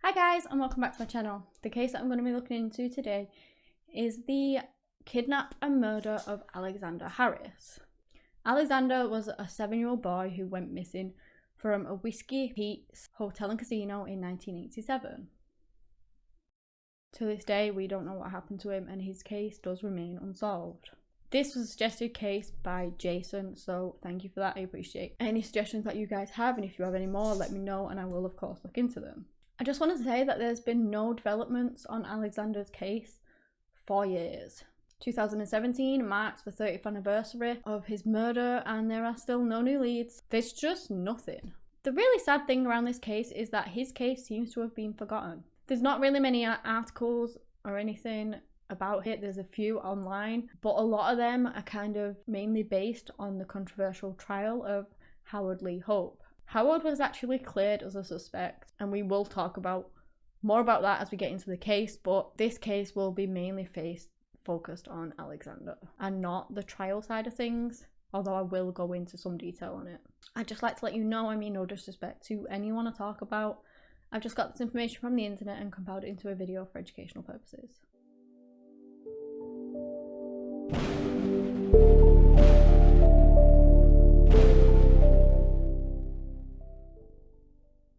Hi guys, and welcome back to my channel. The case that I'm going to be looking into today is the kidnap and murder of Alexander Harris. Alexander was a 7-year-old boy who went missing from a Whiskey Pete's hotel and casino in 1987. To this day, we don't know what happened to him, and his case does remain unsolved. This was a suggested case by Jason, so thank you for that. I appreciate any suggestions that you guys have, and if you have any more, let me know and I will of course look into them. I just want to say that there's been no developments on Alexander's case for years. 2017 marks the 30th anniversary of his murder and there are still no new leads. There's just nothing. The really sad thing around this case is that his case seems to have been forgotten. There's not really many articles or anything about it. There's a few online, but a lot of them are kind of mainly based on the controversial trial of Howard Lee Hope. Howard was actually cleared as a suspect, and we will talk about more about that as we get into the case, but this case will be mainly focused on Alexander and not the trial side of things, although I will go into some detail on it. I'd just like to let you know, I mean no disrespect to anyone I talk about, I've just got this information from the internet and compiled it into a video for educational purposes.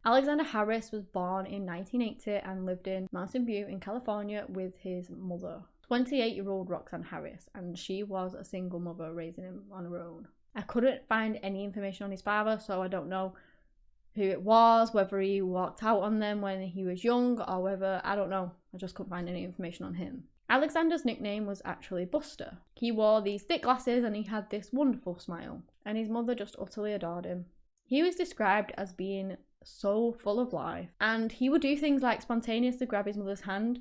Alexander Harris was born in 1980 and lived in Mountain View in California with his mother, 28-year-old Roxanne Harris, and she was a single mother raising him on her own. I couldn't find any information on his father, so I don't know who it was, whether he walked out on them when he was young or whether, I don't know, I just couldn't find any information on him. Alexander's nickname was actually Buster. He wore these thick glasses and he had this wonderful smile, and his mother just utterly adored him. He was described as being so full of life, and he would do things like spontaneously grab his mother's hand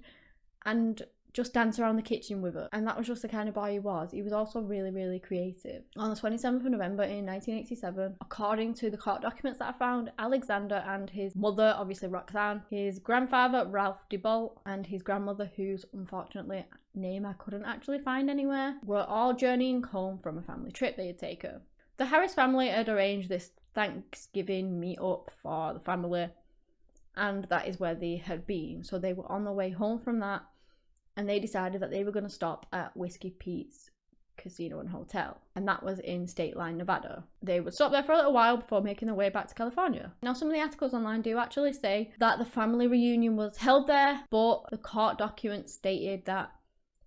and just dance around the kitchen with her, and that was just the kind of boy he was. He was also really creative. On the 27th of November in 1987, according to the court documents that I found, Alexander and his mother, obviously Roxanne, his grandfather Ralph DeBolt, and his grandmother, whose unfortunately name I couldn't actually find anywhere, were all journeying home from a family trip they had taken. The Harris family had arranged this Thanksgiving meet up for the family, and that is where they had been. So they were on their way home from that, and they decided that they were going to stop at Whiskey Pete's casino and hotel, and that was in State Line, Nevada. They would stop there for a little while before making their way back to California. Now, some of the articles online do actually say that the family reunion was held there, but the court documents stated that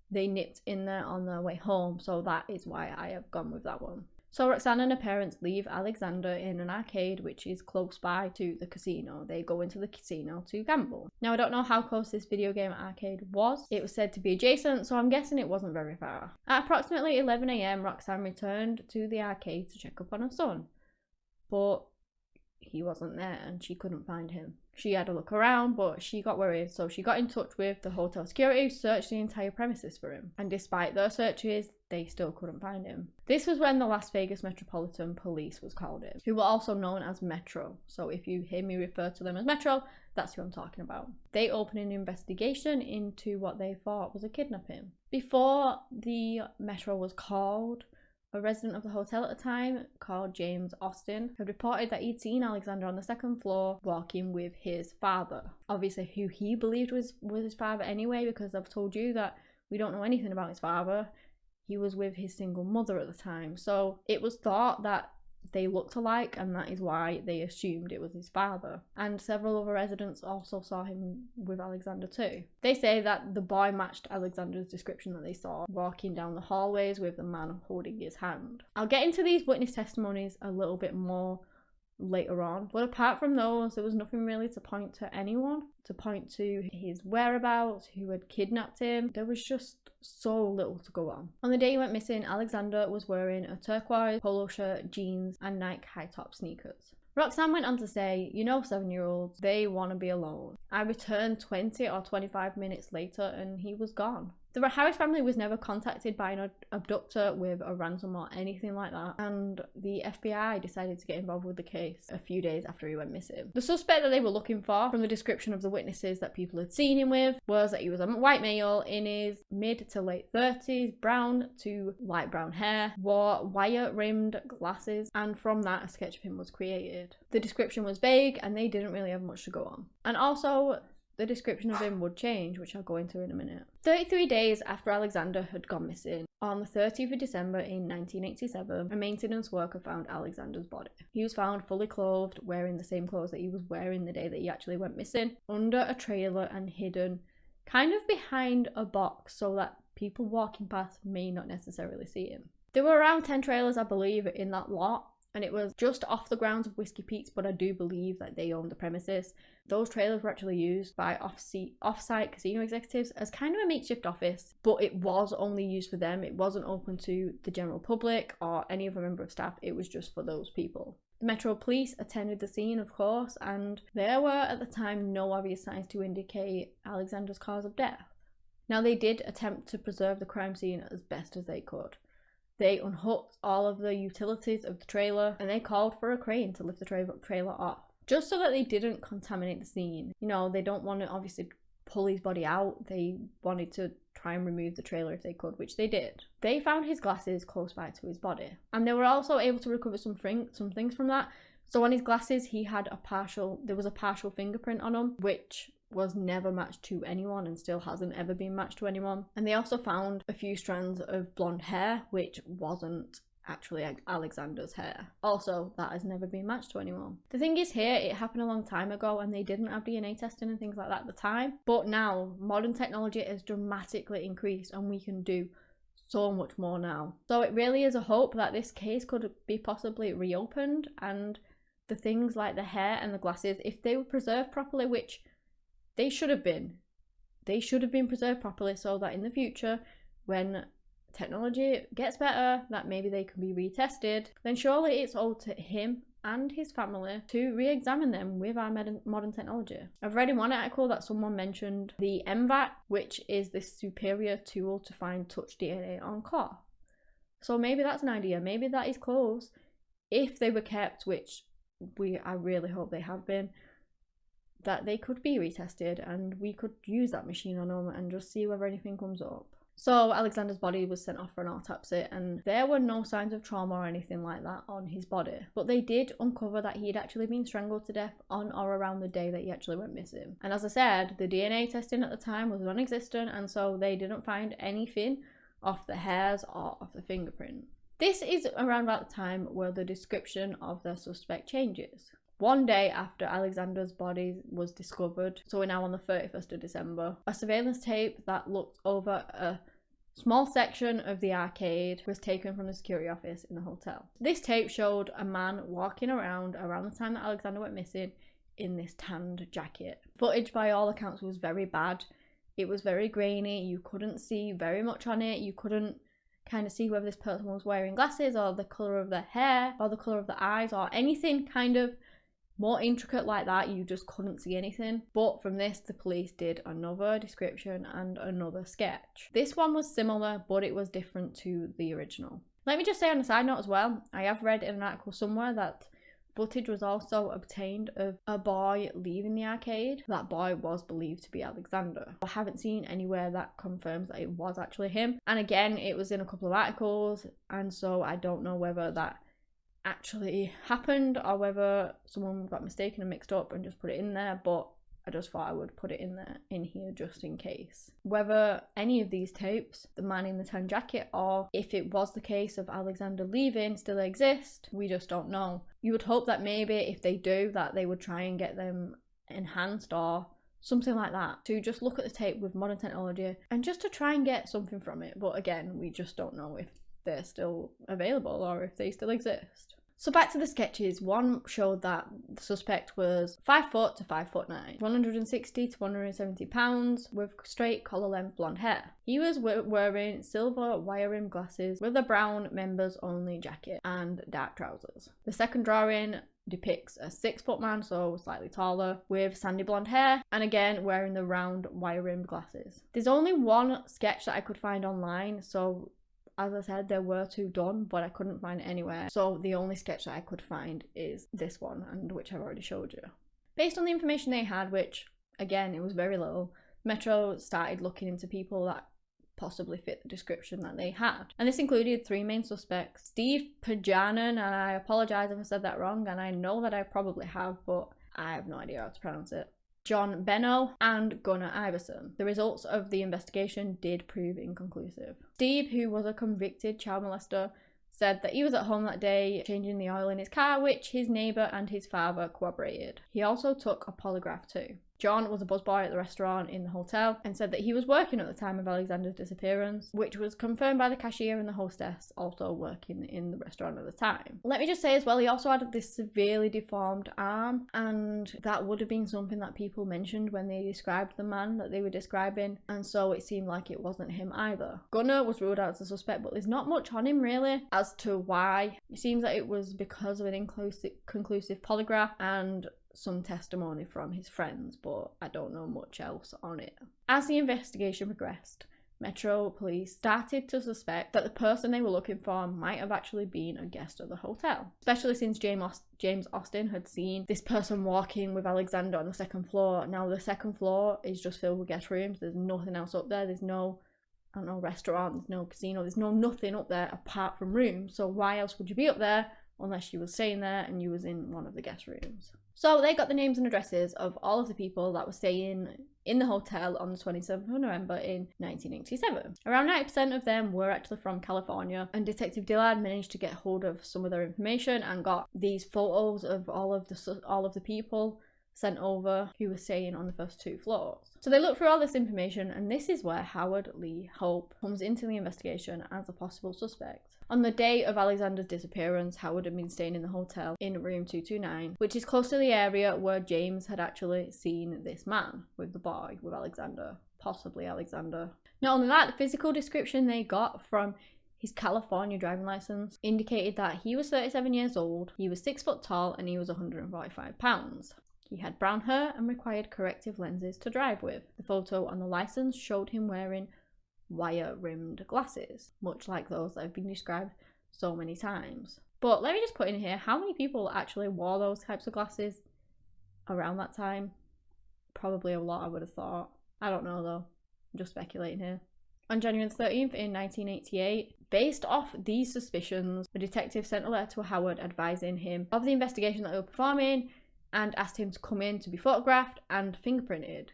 they nipped in there on their way home, so that is why I have gone with that one. So Roxanne and her parents leave Alexander in an arcade which is close by to the casino. They go into the casino to gamble. Now, I don't know how close this video game arcade was. It was said to be adjacent, so I'm guessing it wasn't very far. At approximately 11 AM, Roxanne returned to the arcade to check up on her son, but he wasn't there and she couldn't find him. She had a look around, but she got worried, so she got in touch with the hotel security who searched the entire premises for him. And despite their searches, they still couldn't find him. This was when the Las Vegas Metropolitan Police was called in, who were also known as Metro. So if you hear me refer to them as Metro, that's who I'm talking about. They opened an investigation into what they thought was a kidnapping. Before the Metro was called, a resident of the hotel at the time, called James Austin, had reported that he'd seen Alexander on the second floor walking with his father. Obviously, who he believed was his father anyway, because I've told you that we don't know anything about his father. He was with his single mother at the time. So it was thought that they looked alike, and that is why they assumed it was his father. And several other residents also saw him with Alexander too. They say that the boy matched Alexander's description that they saw walking down the hallways with the man holding his hand. I'll get into these witness testimonies a little bit more later on, but apart from those, there was nothing really to point to anyone, to point to his whereabouts, who had kidnapped him. There was just so little to go on. On the day he went missing, Alexander was wearing a turquoise polo shirt, jeans, and Nike high-top sneakers. Roxanne went on to say, "You know, 7-year-olds, they want to be alone. I returned 20 or 25 minutes later and he was gone." The Harris family was never contacted by an abductor with a ransom or anything like that, and the FBI decided to get involved with the case a few days after he went missing. The suspect that they were looking for, from the description of the witnesses that people had seen him with, was that he was a white male in his mid to late 30s, brown to light brown hair, wore wire-rimmed glasses, and from that a sketch of him was created. The description was vague and they didn't really have much to go on. And also, the description of him would change, which I'll go into in a minute. 33 days after Alexander had gone missing, on the 30th of December in 1987, a maintenance worker found Alexander's body. He was found fully clothed, wearing the same clothes that he was wearing the day that he actually went missing, under a trailer and hidden kind of behind a box so that people walking past may not necessarily see him. There were around 10 trailers, I believe, in that lot, and it was just off the grounds of Whiskey Peaks, but I do believe that they owned the premises. Those trailers were actually used by off-site casino executives as kind of a makeshift office, but it was only used for them. It wasn't open to the general public or any other member of staff. It was just for those people. The Metro Police attended the scene, of course, and there were at the time no obvious signs to indicate Alexander's cause of death. Now, they did attempt to preserve the crime scene as best as they could. They unhooked all of the utilities of the trailer and they called for a crane to lift the trailer off, just so that they didn't contaminate the scene. You know, they don't want to obviously pull his body out. They wanted to try and remove the trailer if they could, which they did. They found his glasses close by to his body, and they were also able to recover some things from that. So on his glasses, there was a partial fingerprint on them, which was never matched to anyone and still hasn't ever been matched to anyone. And they also found a few strands of blonde hair, which wasn't actually Alexander's hair. Also, that has never been matched to anyone. The thing is here, it happened a long time ago and they didn't have DNA testing and things like that at the time. But now, modern technology has dramatically increased and we can do so much more now. So it really is a hope that this case could be possibly reopened, and the things like the hair and the glasses, if they were preserved properly, which they should have been preserved properly, so that in the future, when technology gets better, that maybe they can be retested, then surely it's owed to him and his family to re-examine them with our modern technology. I've read in one article that someone mentioned the MVAC, which is this superior tool to find touch DNA on cloth. So maybe that's an idea. Maybe that is close, if they were kept, which I really hope they have been, that they could be retested and we could use that machine on them and just see whether anything comes up. So Alexander's body was sent off for an autopsy and there were no signs of trauma or anything like that on his body. But they did uncover that he had actually been strangled to death on or around the day that he actually went missing. And as I said, the DNA testing at the time was non-existent, and so they didn't find anything off the hairs or off the fingerprint. This is around about the time where the description of the suspect changes. One day after Alexander's body was discovered, so we're now on the 31st of December, a surveillance tape that looked over a small section of the arcade was taken from the security office in the hotel. This tape showed a man walking around the time that Alexander went missing in this tanned jacket. Footage by all accounts was very bad. It was very grainy. You couldn't see very much on it. You couldn't kind of see whether this person was wearing glasses or the colour of their hair or the colour of the eyes or anything kind of more intricate like that. You just couldn't see anything. But from this, the police did another description and another sketch. This one was similar, but it was different to the original. Let me just say on a side note as well, I have read in an article somewhere that footage was also obtained of a boy leaving the arcade. That boy was believed to be Alexander. I haven't seen anywhere that confirms that it was actually him. And again, it was in a couple of articles, and so I don't know whether that actually happened or whether someone got mistaken and mixed up and just put it in there, but I just thought I would put it in here just in case. Whether any of these tapes, the man in the tan jacket, or if it was the case of Alexander leaving, still exist, we just don't know. You would hope that maybe if they do, that they would try and get them enhanced or something like that, to just look at the tape with modern technology and just to try and get something from it. But again, we just don't know if they're still available or if they still exist. So back to the sketches. One showed that the suspect was 5 foot to 5'9", 160 to 170 pounds, with straight collar length blonde hair. He was wearing silver wire rimmed glasses with a brown members only jacket and dark trousers. The second drawing depicts a 6 foot man, so slightly taller, with sandy blonde hair, and again wearing the round wire rimmed glasses. There's only one sketch that I could find online, so as I said, there were 2 done, but I couldn't find it anywhere. So the only sketch that I could find is this one, and which I've already showed you. Based on the information they had, which again, it was very little, Metro started looking into people that possibly fit the description that they had. And this included 3 main suspects. Steve Paganin, and I apologise if I said that wrong, and I know that I probably have, but I have no idea how to pronounce it. John Benno, and Gunnar Iverson. The results of the investigation did prove inconclusive. Steve, who was a convicted child molester, said that he was at home that day changing the oil in his car, which his neighbour and his father corroborated. He also took a polygraph too. John was a busboy at the restaurant in the hotel and said that he was working at the time of Alexander's disappearance, which was confirmed by the cashier and the hostess also working in the restaurant at the time. Let me just say as well, he also had this severely deformed arm, and that would have been something that people mentioned when they described the man that they were describing, and so it seemed like it wasn't him either. Gunnar was ruled out as a suspect, but there's not much on him really as to why. It seems that it was because of an inconclusive polygraph and some testimony from his friends, but I don't know much else on it. As the investigation progressed, Metro Police started to suspect that the person they were looking for might have actually been a guest at the hotel, especially since James Austin had seen this person walking with Alexander on the second floor. Now the second floor is just filled with guest rooms. There's nothing else up there. There's no restaurant, there's no casino, there's nothing up there apart from rooms. So why else would you be up there unless you were staying there and you was in one of the guest rooms? So they got the names and addresses of all of the people that were staying in the hotel on the 27th of November in 1987. Around 90% of them were actually from California, and Detective Dillard managed to get hold of some of their information and got these photos of all of the people sent over who were staying on the first 2 floors. So they looked through all this information, and this is where Howard Lee Hope comes into the investigation as a possible suspect. On the day of Alexander's disappearance, Howard had been staying in the hotel in room 229, which is close to the area where James had actually seen this man with the boy, with Alexander, possibly Alexander. Not only that, the physical description they got from his California driving license indicated that he was 37 years old, he was 6 foot tall, and he was 145 pounds. He had brown hair and required corrective lenses to drive with. The photo on the license showed him wearing wire-rimmed glasses, much like those that have been described so many times. But let me just put in here, how many people actually wore those types of glasses around that time? Probably a lot, I would have thought. I don't know though, I'm just speculating here. On January 13th in 1988, based off these suspicions, the detective sent a letter to Howard advising him of the investigation that they were performing and asked him to come in to be photographed and fingerprinted,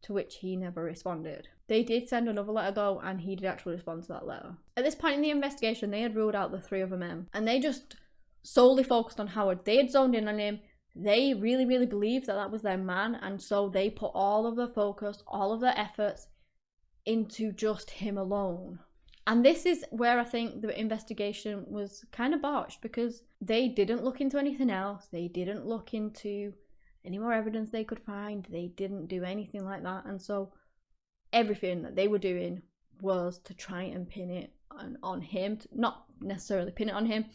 to which he never responded. They did send another letter though, and he did actually respond to that letter. At this point in the investigation, they had ruled out the 3 other men, and they just solely focused on Howard. They had zoned in on him. They really, really believed that that was their man, and so they put all of their focus, all of their efforts into just him alone. And this is where I think the investigation was kind of botched, because they didn't look into anything else. They didn't look into any more evidence they could find. They didn't do anything like that. And so everything that they were doing was to try and pin it on him, not necessarily pin it on him,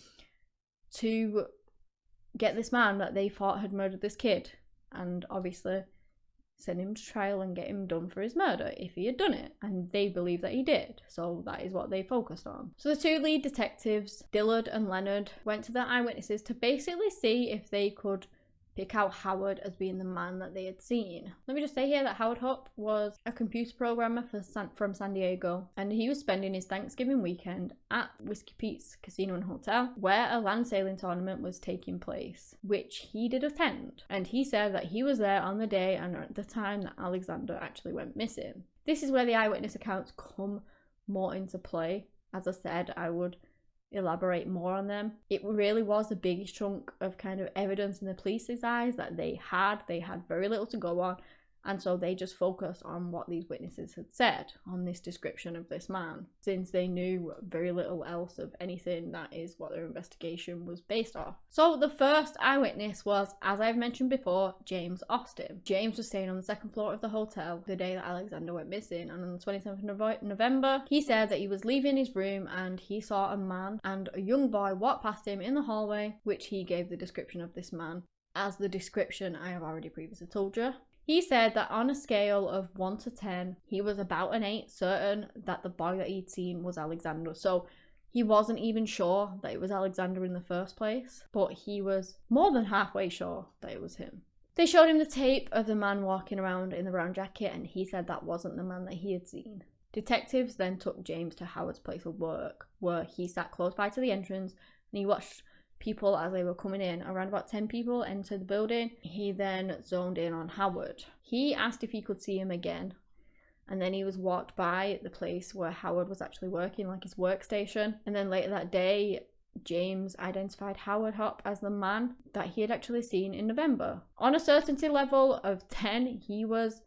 to get this man that they thought had murdered this kid, and obviously send him to trial and get him done for his murder if he had done it, and they believe that he did, so that is what they focused on. So the 2 lead detectives, Dillard and Leonard, went to their eyewitnesses to basically see if they could pick out Howard as being the man that they had seen. Let me just say here that Howard Hupp was a computer programmer from San Diego, and he was spending his Thanksgiving weekend at Whiskey Pete's Casino and Hotel, where a land sailing tournament was taking place, which he did attend. And he said that he was there on the day and at the time that Alexander actually went missing. This is where the eyewitness accounts come more into play. As I said, I would elaborate more on them. It really was the biggest chunk of kind of evidence in the police's eyes that they had very little to go on, and so they just focused on what these witnesses had said on this description of this man, since they knew very little else of anything. That is what their investigation was based off. So the first eyewitness was, as I've mentioned before, James Austin. James was staying on the second floor of the hotel the day that Alexander went missing, and on the 27th of November, he said that he was leaving his room and he saw a man and a young boy walk past him in the hallway, which he gave the description of this man as the description I have already previously told you. He said that on a scale of 1 to 10, he was about an 8 certain that the boy that he'd seen was Alexander. So he wasn't even sure that it was Alexander in the first place, but he was more than halfway sure that it was him. They showed him the tape of the man walking around in the brown jacket, and he said that wasn't the man that he had seen. Detectives then took James to Howard's place of work, where he sat close by to the entrance, and he watched people as they were coming in. Around about 10 people entered the building. He then zoned in on Howard. He asked if he could see him again, and then he was walked by the place where Howard was actually working, like his workstation. And then later that day, James identified Howard Hop as the man that he had actually seen in November. On a certainty level of 10, he was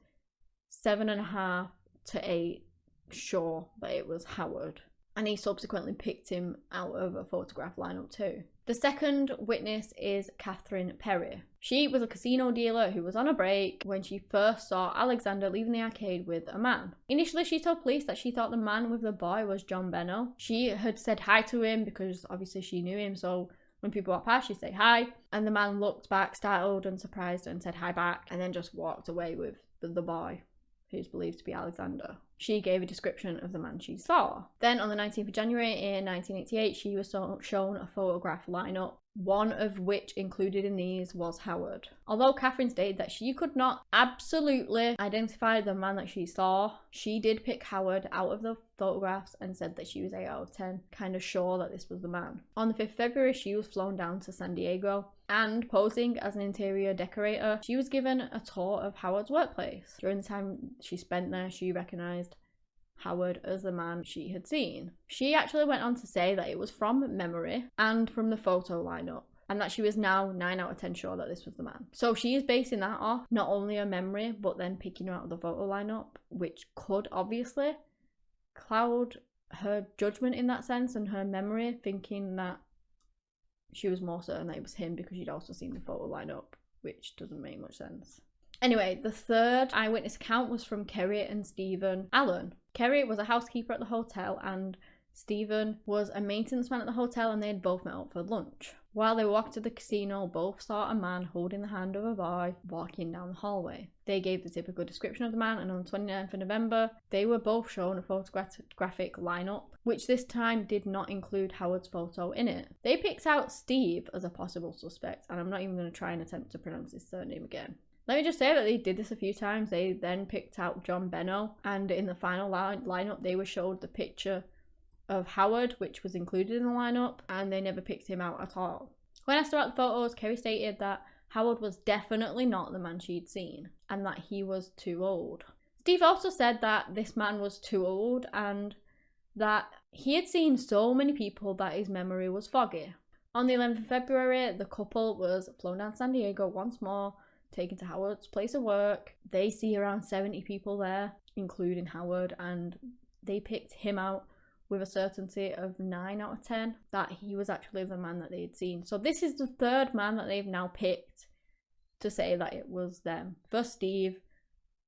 7.5 to 8 sure that it was Howard. And he subsequently picked him out of a photograph lineup too. The second witness is Catherine Perry. She was a casino dealer who was on a break when she first saw Alexander leaving the arcade with a man. Initially, she told police that she thought the man with the boy was John Benno. She had said hi to him because obviously she knew him, so when people walked past, she'd say hi. And the man looked back, startled and surprised, and said hi back, and then just walked away with the boy, who's believed to be Alexander. She gave a description of the man she saw. Then on the 19th of January in 1988, she was shown a photograph lineup, one of which included in these was Howard. Although Catherine stated that she could not absolutely identify the man that she saw, she did pick Howard out of the photographs and said that she was 8 out of 10, kind of sure that this was the man. On the 5th of February, she was flown down to San Diego, and posing as an interior decorator, she was given a tour of Howard's workplace. During the time she spent there, she recognised Howard as the man she had seen. She actually went on to say that it was from memory and from the photo lineup, and that she was now 9 out of 10 sure that this was the man. So she is basing that off not only her memory, but then picking her out of the photo lineup, which could obviously cloud her judgment in that sense and her memory, thinking that she was more certain that it was him because she'd also seen the photo lineup, which doesn't make much sense. Anyway, the third eyewitness account was from Kerry and Stephen Allen. Kerry was a housekeeper at the hotel and Stephen was a maintenance man at the hotel, and they had both met up for lunch. While they walked to the casino, both saw a man holding the hand of a boy walking down the hallway. They gave the typical description of the man, and on the 29th of November, they were both shown a photographic lineup, which this time did not include Howard's photo in it. They picked out Steve as a possible suspect, and I'm not even going to try and attempt to pronounce his surname again. Let me just say that they did this a few times. They then picked out John Benno, and in the final lineup, they were showed the picture of Howard, which was included in the lineup, and they never picked him out at all. When asked about the photos, Kerry stated that Howard was definitely not the man she'd seen, and that he was too old. Steve also said that this man was too old, and that he had seen so many people that his memory was foggy. On the 11th of February, the couple was flown down to San Diego once more, taken to Howard's place of work. They see around 70 people there, including Howard, and they picked him out with a certainty of 9 out of 10 that he was actually the man that they had seen. So this is the third man that they've now picked to say that it was them. First Steve,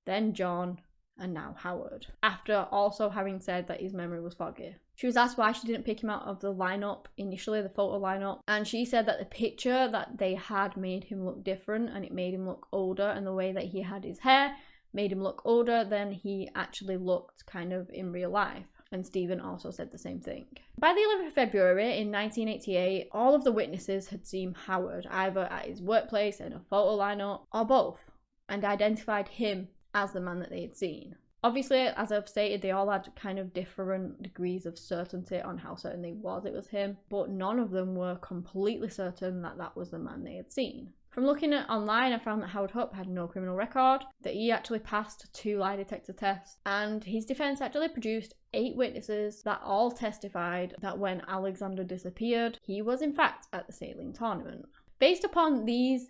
then John, and now Howard, after also having said that his memory was foggy. She was asked why she didn't pick him out of the lineup initially, the photo lineup, and she said that the picture that they had made him look different, and it made him look older, and the way that he had his hair made him look older than he actually looked kind of in real life. And Stephen also said the same thing. By the 11th of February in 1988, all of the witnesses had seen Howard either at his workplace, in a photo lineup, or both, and identified him as the man that they had seen. Obviously, as I've stated, they all had kind of different degrees of certainty on how certain it was him, but none of them were completely certain that that was the man they had seen. From looking at online, I found that Howard Hupp had no criminal record, that he actually passed 2 lie detector tests, and his defense actually produced 8 witnesses that all testified that when Alexander disappeared, he was in fact at the sailing tournament. Based upon these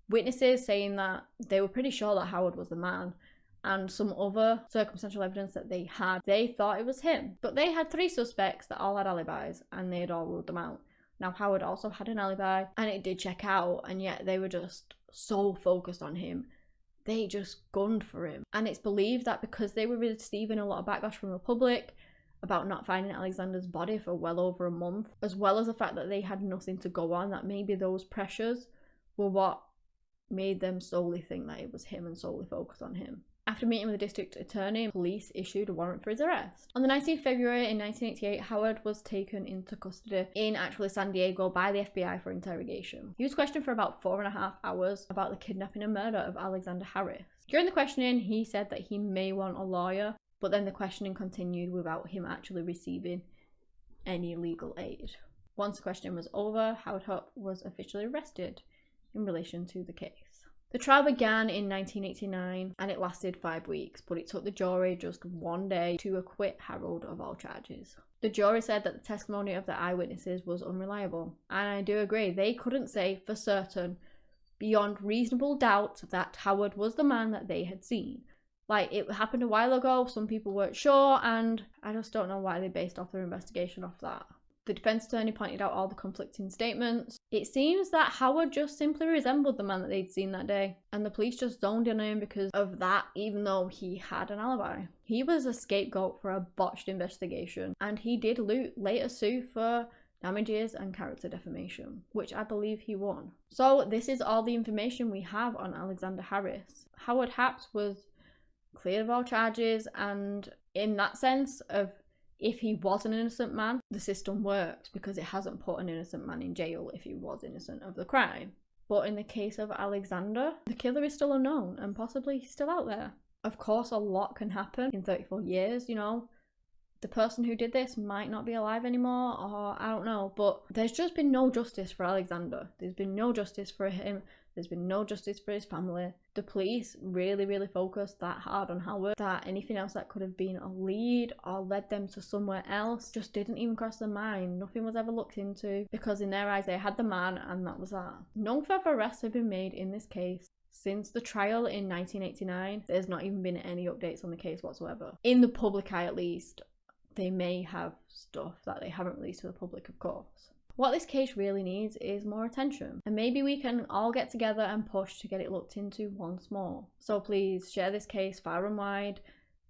witnesses saying that they were pretty sure that Howard was the man, and some other circumstantial evidence that they had, they thought it was him. But they had 3 suspects that all had alibis, and they had all ruled them out. Now, Howard also had an alibi, and it did check out, and yet they were just so focused on him. They just gunned for him. And it's believed that because they were receiving a lot of backlash from the public about not finding Alexander's body for well over a month, as well as the fact that they had nothing to go on, that maybe those pressures were what made them solely think that it was him and solely focus on him. After meeting with the district attorney, police issued a warrant for his arrest. On the 19th of February in 1988, Howard was taken into custody in actually San Diego by the FBI for interrogation. He was questioned for about 4.5 hours about the kidnapping and murder of Alexander Harris. During the questioning, he said that he may want a lawyer, but then the questioning continued without him actually receiving any legal aid. Once the question was over, Howard Hope was officially arrested in relation to the case. The trial began in 1989 and it lasted 5 weeks, but it took the jury just one day to acquit Harold of all charges. The jury said that the testimony of the eyewitnesses was unreliable, and I do agree. They couldn't say for certain, beyond reasonable doubt, that Howard was the man that they had seen. Like, it happened a while ago, some people weren't sure, and I just don't know why they based off their investigation off that. The defense attorney pointed out all the conflicting statements. It seems that Howard just simply resembled the man that they'd seen that day, and the police just zoned in on him because of that, even though he had an alibi. He was a scapegoat for a botched investigation, and he did later sue for damages and character defamation, which I believe he won. So this is all the information we have on Alexander Harris. Howard Happs was cleared of all charges, and in that sense of if he was an innocent man, the system works because it hasn't put an innocent man in jail if he was innocent of the crime. But in the case of Alexander, the killer is still unknown and possibly still out there. Of course, a lot can happen in 34 years, you know. The person who did this might not be alive anymore, or I don't know, but there's just been no justice for Alexander. There's been no justice for him. There's been no justice for his family. The police really focused that hard on Howard that anything else that could have been a lead or led them to somewhere else just didn't even cross their mind. Nothing was ever looked into because in their eyes they had the man and that was that. No further arrests have been made in this case. Since the trial in 1989, there's not even been any updates on the case whatsoever. In the public eye at least, they may have stuff that they haven't released to the public, of course. What this case really needs is more attention, and maybe we can all get together and push to get it looked into once more. So please share this case far and wide,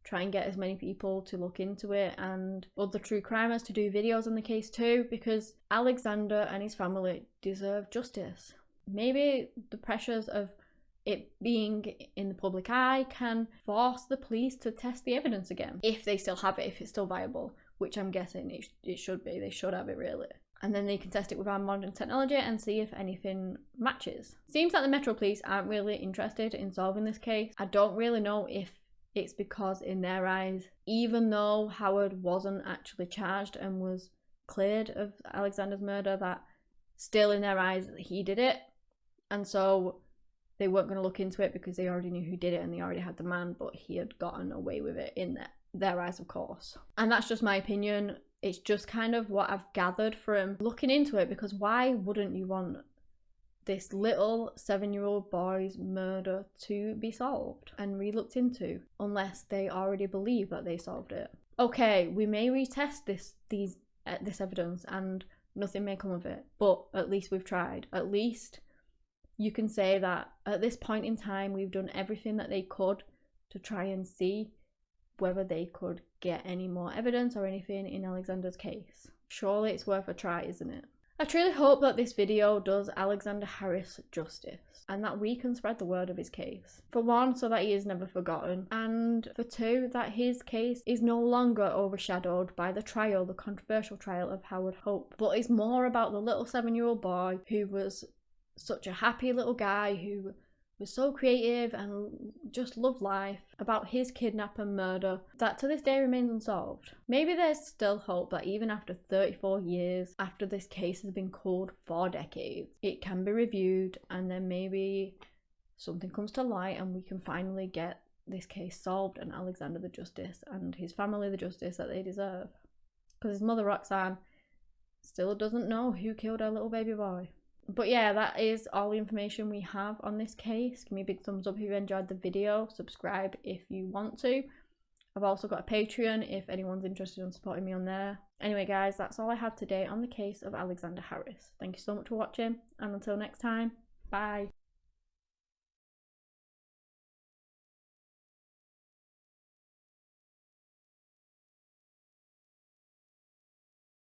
try and get as many people to look into it and other true crimers to do videos on the case too, because Alexander and his family deserve justice. Maybe the pressures of it being in the public eye can force the police to test the evidence again, if they still have it, if it's still viable, which I'm guessing it should be. They should have it really. And then they can test it with our modern technology and see if anything matches. Seems like the Metro Police aren't really interested in solving this case. I don't really know if it's because in their eyes, even though Howard wasn't actually charged and was cleared of Alexander's murder, that still in their eyes he did it. And so they weren't going to look into it because they already knew who did it and they already had the man, but he had gotten away with it in their eyes, of course. And that's just my opinion. It's just kind of what I've gathered from looking into it, because why wouldn't you want this little 7-year-old boy's murder to be solved and re-looked into unless they already believe that they solved it? Okay, we may retest this evidence and nothing may come of it, but at least we've tried. At least you can say that at this point in time we've done everything that they could to try and see whether they could get any more evidence or anything in Alexander's case. Surely it's worth a try, isn't it? I truly hope that this video does Alexander Harris justice and that we can spread the word of his case. For one, so that he is never forgotten, and for two, that his case is no longer overshadowed by the controversial trial of Howard Hope, but is more about the little 7-year-old boy who was such a happy little guy who was so creative and just loved life, about his kidnap and murder that to this day remains unsolved. Maybe there's still hope that even after 34 years, after this case has been cold for decades, it can be reviewed and then maybe something comes to light and we can finally get this case solved and Alexander the justice and his family the justice that they deserve. Because his mother Roxanne still doesn't know who killed her little baby boy. But yeah, that is all the information we have on this case. Give me a big thumbs up if you enjoyed the video. Subscribe if you want to. I've also got a Patreon if anyone's interested in supporting me on there. Anyway guys, that's all I have today on the case of Alexander Harris. Thank you so much for watching, and until next time, bye.